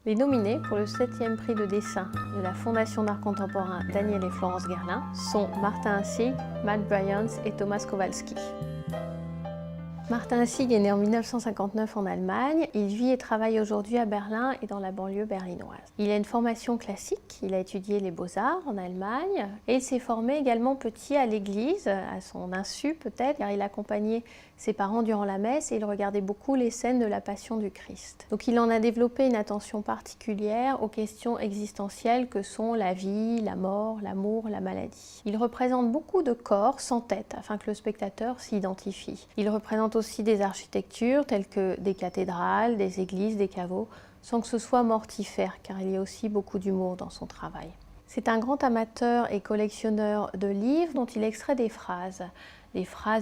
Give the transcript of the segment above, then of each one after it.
Les nominés pour le 7e prix de dessin de la Fondation d'art contemporain Daniel et Florence Guerlain sont Martin Hsig, Matt Bryans et Thomas Kowalski. Martin Hsig est né en 1959 en Allemagne. Il vit et travaille aujourd'hui à Berlin et dans la banlieue berlinoise. Il a une formation classique, il a étudié les beaux-arts en Allemagne et il s'est formé également petit à l'église, à son insu peut-être, car il accompagnait ses parents durant la messe et il regardait beaucoup les scènes de la Passion du Christ. Donc il en a développé une attention particulière aux questions existentielles que sont la vie, la mort, l'amour, la maladie. Il représente beaucoup de corps sans tête afin que le spectateur s'y identifie. Il représente aussi des architectures telles que des cathédrales, des églises, des caveaux, sans que ce soit mortifère, car il y a aussi beaucoup d'humour dans son travail. C'est un grand amateur et collectionneur de livres dont il extrait des phrases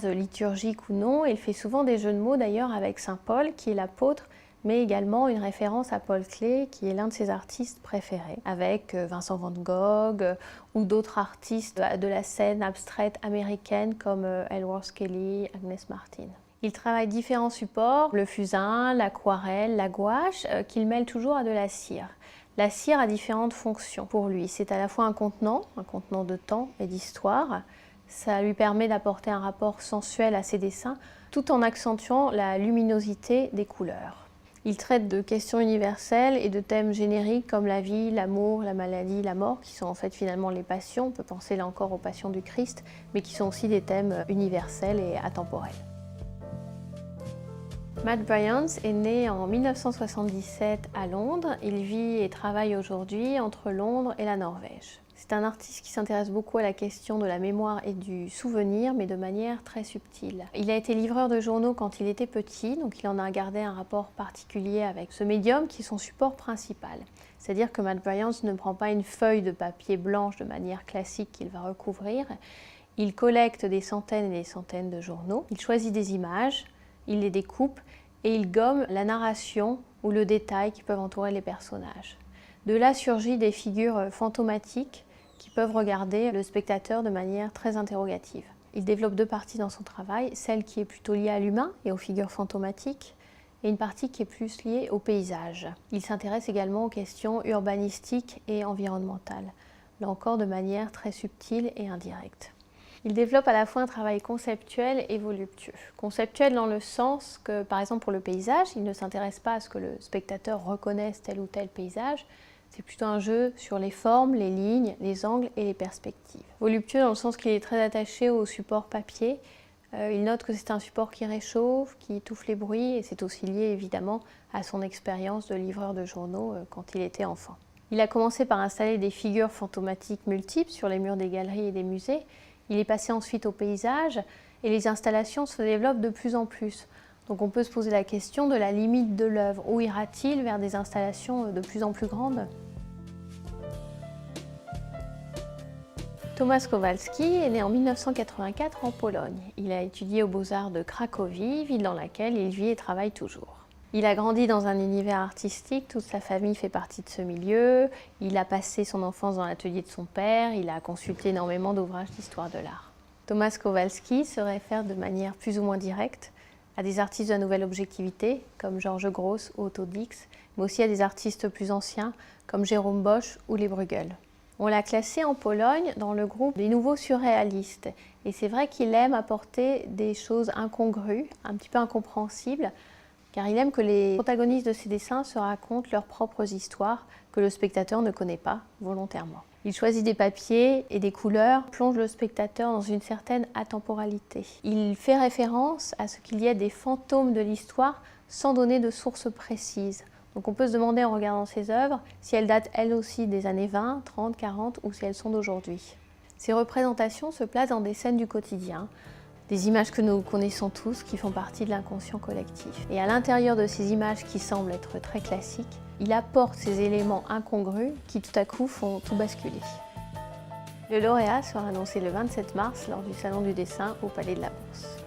liturgiques ou non, et il fait souvent des jeux de mots d'ailleurs avec Saint Paul, qui est l'apôtre, mais également une référence à Paul Klee, qui est l'un de ses artistes préférés, avec Vincent van Gogh ou d'autres artistes de la scène abstraite américaine comme Elworth Kelly, Agnes Martin. Il travaille différents supports, le fusain, l'aquarelle, la gouache, qu'il mêle toujours à de la cire. La cire a différentes fonctions pour lui. C'est à la fois un contenant de temps et d'histoire. Ça lui permet d'apporter un rapport sensuel à ses dessins, tout en accentuant la luminosité des couleurs. Il traite de questions universelles et de thèmes génériques comme la vie, l'amour, la maladie, la mort, qui sont en fait finalement les passions. On peut penser là encore aux passions du Christ, mais qui sont aussi des thèmes universels et atemporels. Matt Bryans est né en 1977 à Londres. Il vit et travaille aujourd'hui entre Londres et la Norvège. C'est un artiste qui s'intéresse beaucoup à la question de la mémoire et du souvenir, mais de manière très subtile. Il a été livreur de journaux quand il était petit, donc il en a gardé un rapport particulier avec ce médium qui est son support principal. C'est-à-dire que Matt Bryans ne prend pas une feuille de papier blanche de manière classique qu'il va recouvrir. Il collecte des centaines et des centaines de journaux. Il choisit des images, il les découpe et il gomme la narration ou le détail qui peuvent entourer les personnages. De là surgit des figures fantomatiques qui peuvent regarder le spectateur de manière très interrogative. Il développe deux parties dans son travail, celle qui est plutôt liée à l'humain et aux figures fantomatiques, et une partie qui est plus liée au paysage. Il s'intéresse également aux questions urbanistiques et environnementales, là encore de manière très subtile et indirecte. Il développe à la fois un travail conceptuel et voluptueux. Conceptuel dans le sens que, par exemple pour le paysage, il ne s'intéresse pas à ce que le spectateur reconnaisse tel ou tel paysage, c'est plutôt un jeu sur les formes, les lignes, les angles et les perspectives. Voluptueux dans le sens qu'il est très attaché au support papier. Il note que c'est un support qui réchauffe, qui étouffe les bruits, et c'est aussi lié évidemment à son expérience de livreur de journaux quand il était enfant. Il a commencé par installer des figures fantomatiques multiples sur les murs des galeries et des musées. Il est passé ensuite au paysage et les installations se développent de plus en plus. Donc on peut se poser la question de la limite de l'œuvre. Où ira-t-il vers des installations de plus en plus grandes ? Thomas Kowalski est né en 1984 en Pologne. Il a étudié aux Beaux-Arts de Cracovie, ville dans laquelle il vit et travaille toujours. Il a grandi dans un univers artistique, toute sa famille fait partie de ce milieu. Il a passé son enfance dans l'atelier de son père, il a consulté énormément d'ouvrages d'histoire de l'art. Thomas Kowalski se réfère de manière plus ou moins directe à des artistes de la nouvelle objectivité, comme Georges Grosz ou Otto Dix, mais aussi à des artistes plus anciens, comme Jérôme Bosch ou les Bruegel. On l'a classé en Pologne dans le groupe des nouveaux surréalistes. Et c'est vrai qu'il aime apporter des choses incongrues, un petit peu incompréhensibles, car il aime que les protagonistes de ses dessins se racontent leurs propres histoires que le spectateur ne connaît pas volontairement. Il choisit des papiers et des couleurs, plonge le spectateur dans une certaine atemporalité. Il fait référence à ce qu'il y ait des fantômes de l'histoire sans donner de source précise. Donc on peut se demander en regardant ses œuvres si elles datent elles aussi des années 20, 30, 40 ou si elles sont d'aujourd'hui. Ces représentations se placent dans des scènes du quotidien, des images que nous connaissons tous, qui font partie de l'inconscient collectif. Et à l'intérieur de ces images qui semblent être très classiques, il apporte ces éléments incongrus qui tout à coup font tout basculer. Le lauréat sera annoncé le 27 mars lors du Salon du dessin au Palais de la Bourse.